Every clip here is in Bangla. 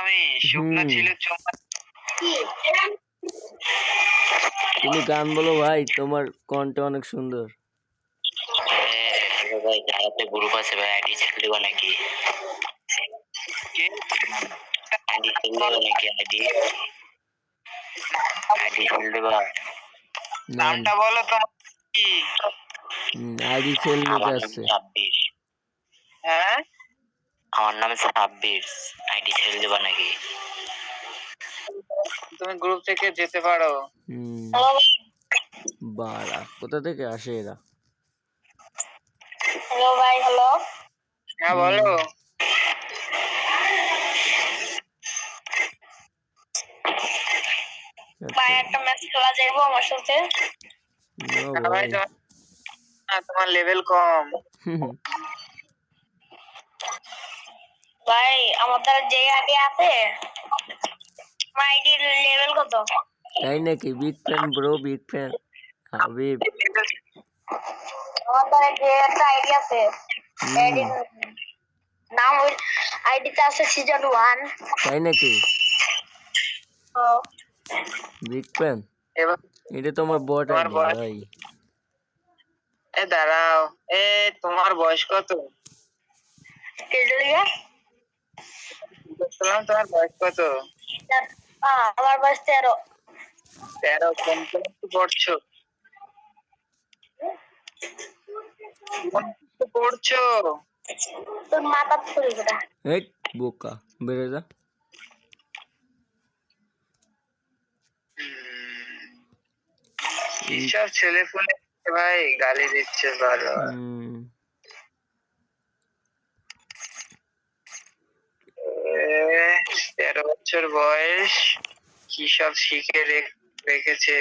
আমি শুকনা ছিল চুম্মা। তুমি গান বলো ভাই, তোমার কণ্ঠ অনেক সুন্দর। ভাই যারাতে গ্রুপ আছে ভাই, আইডি ছেড়ে দেবো নাকি? আইডি ছেড়ে দেবো নাকি? আইডি ছেড়ে দেবো। নামটা বলো তোমার কি? আইডি সেল নিতে আসছে। হ্যাঁ, আমার নাম 26। আইডি ছেড়ে দেবো নাকি? তুমি গ্রুপ থেকে যেতে পারো। বাড়া, কোথা থেকে আসে এরা? হ্যালো ভাই, হ্যালো। হ্যাঁ বলো। ভাই একটা ম্যাচ খেলা যাইবো আমার সাথে? না ভাই, তোমার লেভেল কম। ভাই আমাদের যে আইডি আছে, আমার আইডির লেভেল কত? তাই নাকি? Big fan bro, big fan Habib. আমাদের যে একটা আইডি আছে, আইডির নাম ওই আইডিতে আছে সিজন 1। তাই নাকি? Big fan. এটা তোমার বট আইডি ভাই। এ দাঁড়াও, তোমার বয়স কত? তোমার বয়স কত? আমার বয়স 13। 13? কোন ক্লাসে পড়ছো? পড়ছো? তোর মাথা ফুল কোথা? এই বোকা, বেড়ে যা। এইসব ছেলে ফোনে ভাই গালি দিচ্ছে ভালো। 13 বছর বয়স, কি সব শিখে রেখেছে।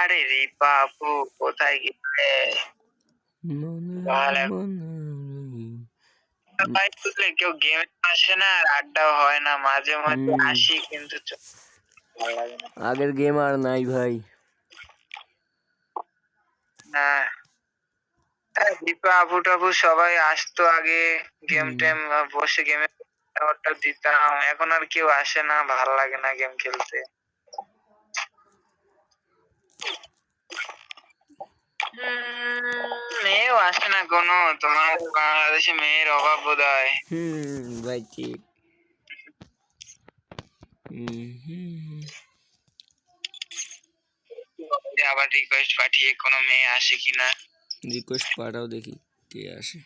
আরে রিপা আপু কোথায় গেলে? ভাই বুঝলে, কেউ গেম আসে না, আর আড্ডাও হয় না। মাঝে মাঝে আসি, কিন্তু আগের গেম আর নাই ভাই। না, দীপা আপু টাপু সবাই আসতো আগে, গেম টেম বসে গেমে দিতাম। এখন আর কেউ আসে না, ভালো লাগে না গেম খেলতে। মেয়েও আসে না কোনো, তোমার বাংলাদেশে মেয়ের অভাব বোধ হয়। ভাই ঠিক। আবার রিকোয়েস্ট পাঠিয়ে কোনো মেয়ে আসে কিনা। রিকোয়েস্ট পাঠাও দেখি কে আসে।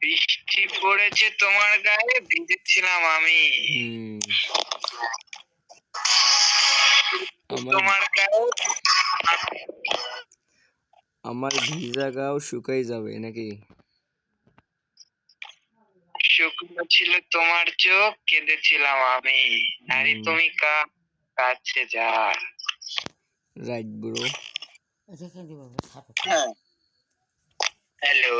বৃষ্টি পড়েছে তোমার গায়ে, ভিজেছিলাম আমি। তোমার গায়ে আমার ভিজা গাও শুকাই যাবে নাকি? শুকনো ছিল তোমার চোখ, কেঁদেছিলাম আমি। আরে তুমি কাছে যা। Right bro. হ্যালো।